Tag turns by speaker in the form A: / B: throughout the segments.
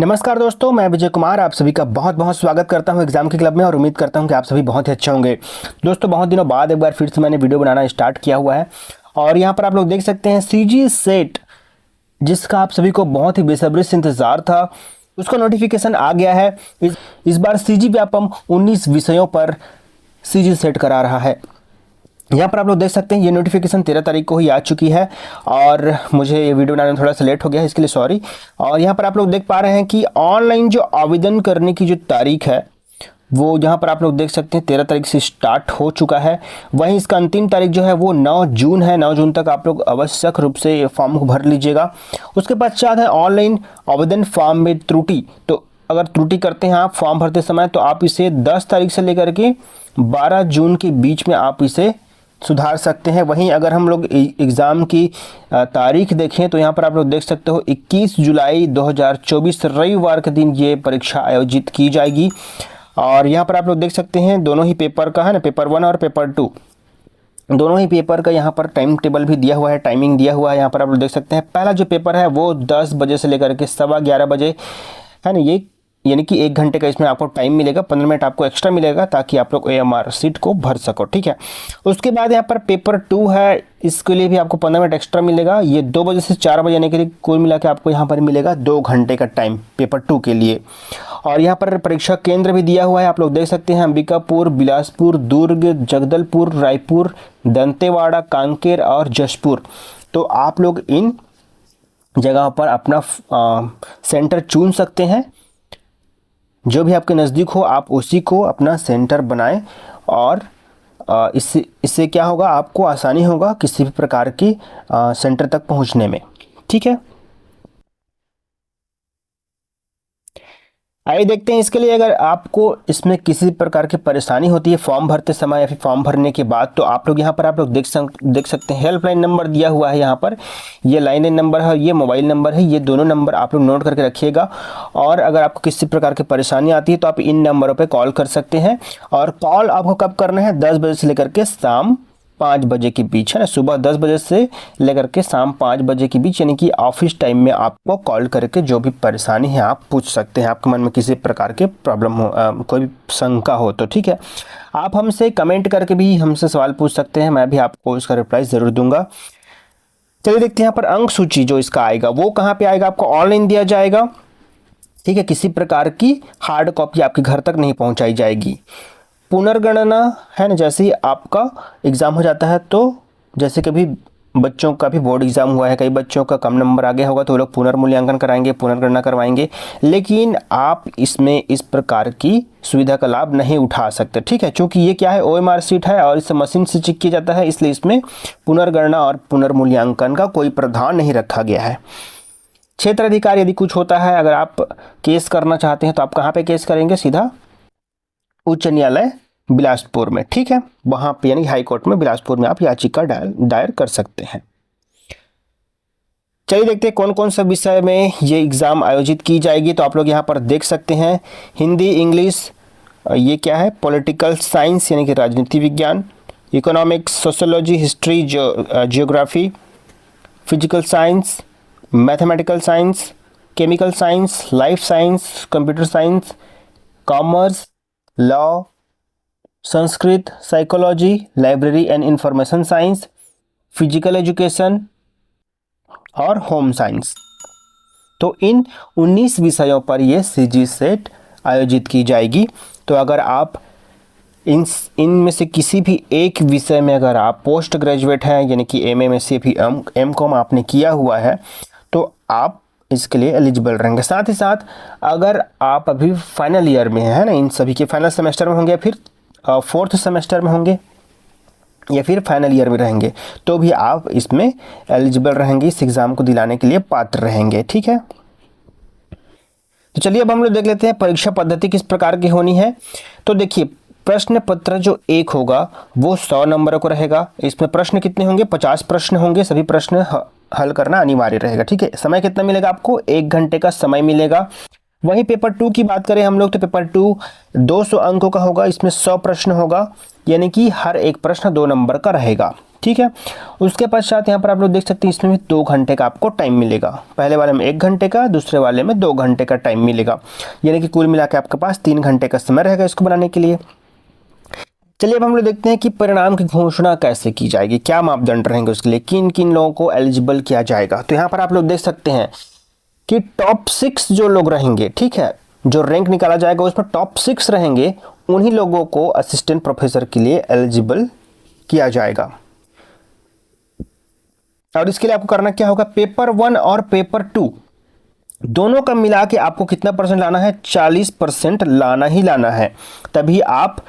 A: नमस्कार दोस्तों, मैं विजय कुमार आप सभी का बहुत बहुत स्वागत करता हूं एग्जाम के क्लब में और उम्मीद करता हूं कि आप सभी बहुत ही अच्छे होंगे। दोस्तों, बहुत दिनों बाद एक बार फिर से मैंने वीडियो बनाना स्टार्ट किया हुआ है और यहां पर आप लोग देख सकते हैं सीजी सेट, जिसका आप सभी को बहुत ही बेसब्री से इंतजार था, उसका नोटिफिकेशन आ गया है। इस बार सीजी व्यापम 19 विषयों पर सीजी सेट करा रहा है। यहाँ पर आप लोग देख सकते हैं ये नोटिफिकेशन 13 तारीख को ही आ चुकी है और मुझे ये वीडियो बनाने में थोड़ा सा लेट हो गया है, इसके लिए सॉरी। और यहाँ पर आप लोग देख पा रहे हैं कि ऑनलाइन जो आवेदन करने की जो तारीख है वो यहाँ पर आप लोग देख सकते हैं 13 तारीख से स्टार्ट हो चुका है। वहीं इसका अंतिम तारीख जो है वो 9 जून है। 9 जून तक आप लोग आवश्यक रूप से फॉर्म को भर लीजिएगा। उसके पश्चात है ऑनलाइन आवेदन फॉर्म में त्रुटि। तो अगर त्रुटि करते हैं आप फॉर्म भरते समय तो आप इसे 10 तारीख से लेकर के 12 जून के बीच में आप इसे सुधार सकते हैं। वहीं अगर हम लोग एग्ज़ाम की तारीख देखें तो यहाँ पर आप लोग देख सकते हो 21 जुलाई 2024 रविवार के दिन ये परीक्षा आयोजित की जाएगी। और यहाँ पर आप लोग देख सकते हैं दोनों ही पेपर का है ना, पेपर 1 और पेपर 2 दोनों ही पेपर का यहाँ पर टाइम टेबल भी दिया हुआ है, टाइमिंग दिया हुआ है। यहाँ पर आप लोग देख सकते हैं पहला जो पेपर है वो 10 बजे से लेकर के 11:15 बजे है ना, ये यानी कि 1 घंटे का इसमें आपको टाइम मिलेगा, 15 मिनट आपको एक्स्ट्रा मिलेगा ताकि आप लोग AMR सीट को भर सको, ठीक है। उसके बाद यहाँ पर पेपर 2 है, इसके लिए भी आपको 15 मिनट एक्स्ट्रा मिलेगा। ये 2 बजे से 4 बजे आने के लिए कुल मिला के आपको यहाँ पर मिलेगा 2 घंटे का टाइम पेपर 2 के लिए। और यहाँ पर परीक्षा केंद्र भी दिया हुआ है, आप लोग देख सकते हैं अंबिकापुर, बिलासपुर, दुर्ग, जगदलपुर, रायपुर, दंतेवाड़ा, कांकेर और जशपुर। तो आप लोग इन जगह पर अपना सेंटर चुन सकते हैं। जो भी आपके नज़दीक हो आप उसी को अपना सेंटर बनाएं और इससे क्या होगा, आपको आसानी होगा किसी भी प्रकार की सेंटर तक पहुंचने में, ठीक है। आइए देखते हैं इसके लिए अगर आपको इसमें किसी प्रकार की परेशानी होती है फॉर्म भरते समय या फिर फॉर्म भरने के बाद, तो आप लोग यहाँ पर आप लोग देख सकते हैं हेल्पलाइन नंबर दिया हुआ है। यहाँ पर ये लाइन नंबर है, ये मोबाइल नंबर है, ये दोनों नंबर आप लोग नोट करके रखिएगा। और अगर आपको किसी प्रकार की परेशानी आती है तो आप इन नंबरों पर कॉल कर सकते हैं। और कॉल आपको कब करना है, 10 बजे से लेकर के शाम 5 बजे के बीच, है ना। सुबह 10 बजे से लेकर के शाम 5 बजे के बीच, यानी कि ऑफिस टाइम में आपको कॉल करके जो भी परेशानी है आप पूछ सकते हैं। आपके मन में किसी प्रकार के प्रॉब्लम हो, कोई शंका हो तो ठीक है, आप हमसे कमेंट करके भी हमसे सवाल पूछ सकते हैं, मैं भी आपको उसका रिप्लाई ज़रूर दूंगा। चलिए देखते हैं यहाँ पर अंक सूची जो इसका आएगा वो कहाँ पर आएगा, आपको ऑनलाइन दिया जाएगा, ठीक है। किसी प्रकार की हार्ड कॉपी आपके घर तक नहीं पहुँचाई जाएगी। पुनर्गणना है ना, जैसे ही आपका एग्ज़ाम हो जाता है तो जैसे कभी बच्चों का भी बोर्ड एग्ज़ाम हुआ है, कई बच्चों का कम नंबर आ गया होगा तो वो लोग पुनर्मूल्यांकन कराएंगे, पुनर्गणना करवाएंगे, लेकिन आप इसमें इस प्रकार की सुविधा का लाभ नहीं उठा सकते, ठीक है। चूँकि ये क्या है, OMR सीट है और इसे मशीन से चेक किया जाता है, इसलिए इसमें पुनर्गणना और पुनर्मूल्यांकन का कोई प्रावधान नहीं रखा गया है। क्षेत्र अधिकार यदि कुछ होता है, अगर आप केस करना चाहते हैं तो आप कहाँ पर केस करेंगे, सीधा उच्च न्यायालय बिलासपुर में, ठीक है। वहां पे यानी हाई कोर्ट में बिलासपुर में आप याचिका दायर कर सकते हैं। चलिए देखते हैं कौन कौन सा विषय में ये एग्ज़ाम आयोजित की जाएगी। तो आप लोग यहाँ पर देख सकते हैं हिंदी, इंग्लिश, ये क्या है, पॉलिटिकल साइंस यानी कि राजनीति विज्ञान, economics, sociology, history, geography, physical science, mathematical science, chemical science, life science, computer science, commerce, law, Sanskrit, psychology, library and information science, physical education और होम साइंस। तो इन 19 विषयों पर यह सीजी सेट आयोजित की जाएगी। तो अगर आप इनमें से किसी भी एक विषय में अगर आप पोस्ट ग्रेजुएट हैं, यानी कि MM, SC, MCOM आपने किया हुआ है, तो आप इसके लिए एलिजिबल रहेंगे। साथ ही साथ अगर आप अभी फाइनल ईयर में है ना, इन सभी के फाइनल सेमेस्टर में होंगे, फिर 4th सेमेस्टर में होंगे या फिर फाइनल ईयर में रहेंगे, तो भी आप इसमें एलिजिबल रहेंगे, इस एग्ज़ाम को दिलाने के लिए पात्र रहेंगे, ठीक है। तो चलिए अब हम लोग देख लेते हैं परीक्षा पद्धति किस प्रकार की होनी है। तो देखिए, प्रश्न पत्र जो 1 होगा वो 100 नंबर को रहेगा। इसमें प्रश्न कितने होंगे, 50 प्रश्न होंगे, सभी प्रश्न हल करना अनिवार्य रहेगा, ठीक है। समय कितना मिलेगा आपको, 1 घंटे का समय मिलेगा। वहीं पेपर 2 की बात करें हम लोग तो पेपर 2 200 अंकों का होगा, इसमें 100 प्रश्न होगा, यानी कि हर एक प्रश्न 2 नंबर का रहेगा, ठीक है। उसके पश्चात यहाँ पर आप लोग देख सकते हैं इसमें भी 2 घंटे का आपको टाइम मिलेगा। पहले वाले में 1 घंटे का, दूसरे वाले में 2 घंटे का टाइम मिलेगा, यानी कि कुल मिला के आपके पास 3 घंटे का समय रहेगा इसको बनाने के लिए। चलिए अब हम लोग देखते हैं कि परिणाम की घोषणा कैसे की जाएगी, क्या मापदंड रहेंगे उसके लिए, किन किन लोगों को एलिजिबल किया जाएगा। तो यहाँ पर आप लोग देख सकते हैं कि टॉप 6 जो लोग रहेंगे, ठीक है, जो रैंक निकाला जाएगा उसमें टॉप 6 रहेंगे, उन्हीं लोगों को असिस्टेंट प्रोफेसर के लिए एलिजिबल किया जाएगा। और इसके लिए आपको करना क्या होगा, पेपर 1 और पेपर 2 दोनों का मिला के आपको कितना परसेंट लाना है, 40% लाना ही लाना है, तभी आप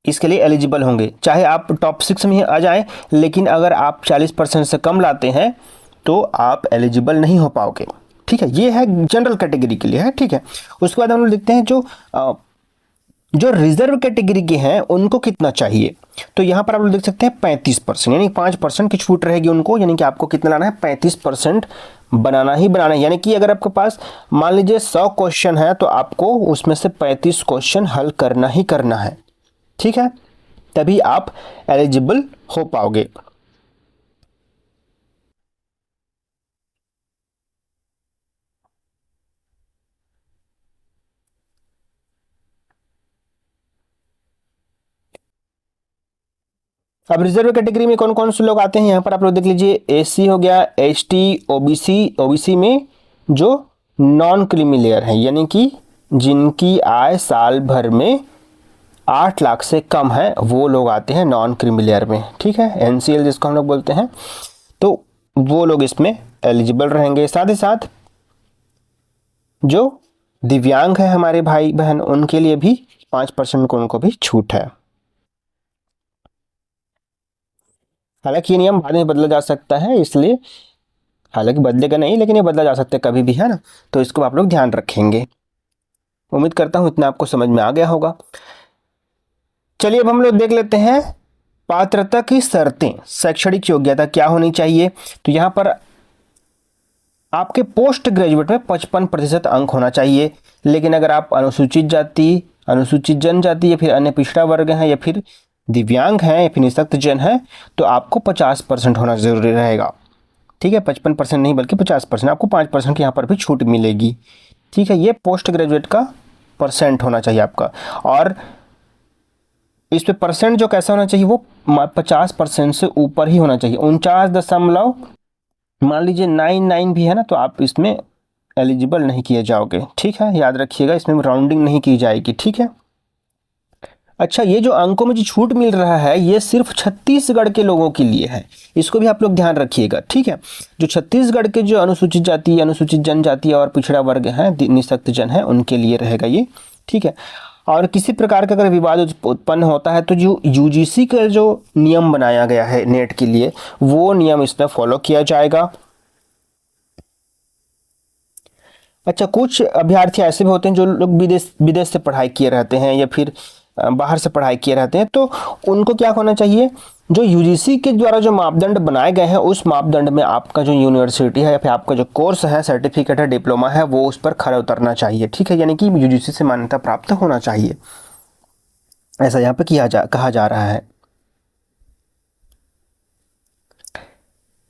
A: इसके लिए एलिजिबल होंगे। चाहे आप टॉप 6 में आ जाएं, लेकिन अगर आप 40% से कम लाते हैं तो आप एलिजिबल नहीं हो पाओगे, ठीक है। ये है जनरल कैटेगरी के लिए है, ठीक है। उसके बाद हम लोग देखते हैं जो रिजर्व कैटेगरी के हैं उनको कितना चाहिए। तो यहाँ पर आप लोग देख सकते हैं 35%, यानी 5% की छूट रहेगी उनको, यानी कि आपको कितना लाना है, 35% बनाना ही बनाना है। यानी कि अगर आपके पास मान लीजिए 100 क्वेश्चन है तो आपको उसमें से 35 क्वेश्चन हल करना ही करना है, ठीक है, तभी आप एलिजिबल हो पाओगे। अब रिजर्व कैटेगरी में कौन कौन से लोग आते हैं, यहाँ पर आप लोग देख लीजिए, एससी हो गया, एसटी, ओबीसी। ओबीसी में जो नॉन क्रीमी लेयर है, यानी कि जिनकी आय साल भर में 8 लाख से कम है, वो लोग आते हैं नॉन क्रीमी लेयर में, ठीक है, एनसीएल जिसको हम लोग बोलते हैं। तो वो लोग इसमें एलिजिबल रहेंगे। साथ ही साथ जो दिव्यांग है हमारे भाई बहन, उनके लिए भी 5% को उनको भी छूट है। हालांकि ये नियम बाद में बदला जा सकता है, इसलिए हालांकि बदलेगा नहीं, लेकिन ये बदला जा सकता है कभी भी, है ना, तो इसको आप लोग ध्यान रखेंगे। उम्मीद करता हूं इतना आपको समझ में आ गया होगा। चलिए अब हम लोग देख लेते हैं पात्रता की शर्तें, शैक्षणिक योग्यता क्या होनी चाहिए। तो यहाँ पर आपके पोस्ट ग्रेजुएट में 55% अंक होना चाहिए, लेकिन अगर आप अनुसूचित जाति, अनुसूचित जनजाति या फिर अन्य पिछड़ा वर्ग हैं, या फिर दिव्यांग हैं, या फिर निःशक्त जन है, तो आपको 50% होना जरूरी रहेगा, ठीक है। 55% नहीं बल्कि 50%, आपको 5% की यहाँ पर भी छूट मिलेगी, ठीक है। ये पोस्ट ग्रेजुएट का परसेंट होना चाहिए आपका। और इस पे परसेंट जो कैसा होना चाहिए, वो 50% से ऊपर ही होना चाहिए। 49 मान लीजिए 99 भी है ना, तो आप इसमें एलिजिबल नहीं किए जाओगे, ठीक है, याद रखिएगा, इसमें राउंडिंग नहीं की जाएगी, ठीक है। अच्छा, ये जो अंकों में जो छूट मिल रहा है, ये सिर्फ छत्तीसगढ़ के लोगों के लिए है, इसको भी आप लोग ध्यान रखिएगा, ठीक है। जो छत्तीसगढ़ के जो अनुसूचित जाति, अनुसूचित जनजाति और पिछड़ा वर्ग हैं, निःशक्त जन है, उनके लिए रहेगा ये, ठीक है। और किसी प्रकार का अगर विवाद उत्पन्न होता है तो जो यूजीसी का जो नियम बनाया गया है नेट के लिए, वो नियम इसमें फॉलो किया जाएगा। अच्छा, कुछ अभ्यर्थी ऐसे भी होते हैं जो लोग विदेश से पढ़ाई किए रहते हैं, या फिर बाहर से पढ़ाई किए रहते हैं, तो उनको क्या होना चाहिए, जो यूजीसी के द्वारा जो मापदंड बनाए गए हैं, उस मापदंड में आपका जो यूनिवर्सिटी है या फिर आपका जो कोर्स है, सर्टिफिकेट है, डिप्लोमा है, वो उस पर खरा उतरना चाहिए, ठीक है, यानी कि यूजीसी से मान्यता प्राप्त होना चाहिए, ऐसा यहाँ पे कहा जा रहा है।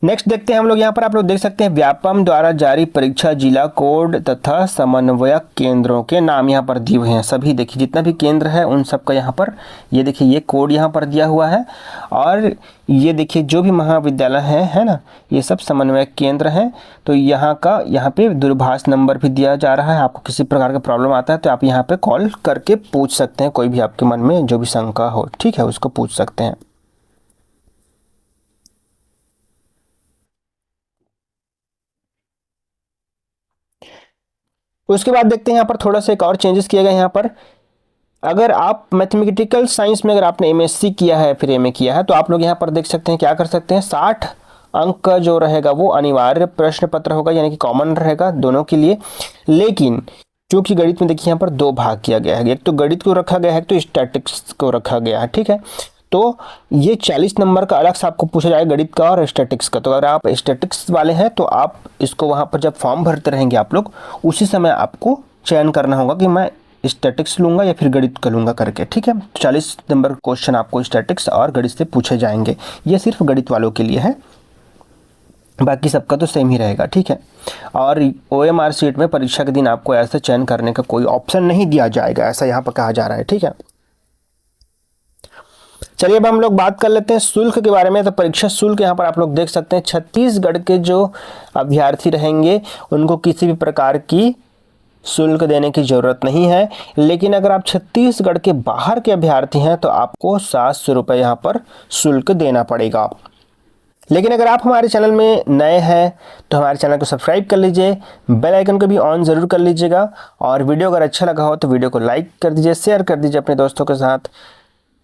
A: नेक्स्ट देखते हैं हम लोग, यहाँ पर आप लोग देख सकते हैं व्यापम द्वारा जारी परीक्षा जिला कोड तथा समन्वयक केंद्रों के नाम यहाँ पर दिए हुए हैं। सभी देखिए जितना भी केंद्र है उन सब का यहाँ पर ये देखिए ये कोड यहाँ पर दिया हुआ है, और ये देखिए जो भी महाविद्यालय है ना, ये सब समन्वयक केंद्र हैं। तो यहाँ पे दूरभाष नंबर भी दिया जा रहा है। आपको किसी प्रकार का प्रॉब्लम आता है तो आप यहाँ पे कॉल करके पूछ सकते हैं, कोई भी आपके मन में जो भी शंका हो, ठीक है, उसको पूछ सकते हैं। उसके बाद देखते हैं यहाँ पर थोड़ा सा एक और चेंजेस किया गया। यहाँ पर अगर आप मैथमेटिकल साइंस में अगर आपने एमएससी किया है फिर एमए किया है, तो आप लोग यहाँ पर देख सकते हैं क्या कर सकते हैं, 60 अंक का जो रहेगा वो अनिवार्य प्रश्न पत्र होगा, यानी कि कॉमन रहेगा दोनों के लिए। लेकिन चूंकि गणित में देखिए यहाँ पर 2 भाग किया गया है, एक तो गणित को रखा गया है, एक तो स्टैटिक्स को रखा गया है, ठीक है। तो ये 40 नंबर का अलग से आपको पूछा जाएगा, गणित का और स्टैटिक्स का। तो अगर आप स्टैटिक्स वाले हैं तो आप इसको वहाँ पर जब फॉर्म भरते रहेंगे आप लोग, उसी समय आपको चयन करना होगा कि मैं स्टैटिक्स लूँगा या फिर गणित का लूँगा करके, ठीक है। 40 नंबर क्वेश्चन आपको स्टैटिक्स और गणित से पूछे जाएंगे, ये सिर्फ गणित वालों के लिए है, बाकी सबका तो सेम ही रहेगा, ठीक है। और OMR शीट में परीक्षा के दिन आपको ऐसा चयन करने का कोई ऑप्शन नहीं दिया जाएगा, ऐसा यहाँ पर कहा जा रहा है, ठीक है। चलिए अब हम लोग बात कर लेते हैं शुल्क के बारे में। तो परीक्षा शुल्क यहाँ पर आप लोग देख सकते हैं, छत्तीसगढ़ के जो अभ्यर्थी रहेंगे उनको किसी भी प्रकार की शुल्क देने की ज़रूरत नहीं है। लेकिन अगर आप छत्तीसगढ़ के बाहर के अभ्यर्थी हैं तो आपको 700 रुपये यहाँ पर शुल्क देना पड़ेगा। लेकिन अगर आप हमारे चैनल में नए हैं तो हमारे चैनल को सब्सक्राइब कर लीजिए, बेल आइकन को भी ऑन ज़रूर कर लीजिएगा, और वीडियो अगर अच्छा लगा हो तो वीडियो को लाइक कर दीजिए, शेयर कर दीजिए अपने दोस्तों के साथ।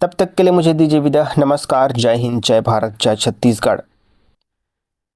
A: तब तक के लिए मुझे दीजिए विदा। नमस्कार, जय हिंद, जय भारत, जय छत्तीसगढ़।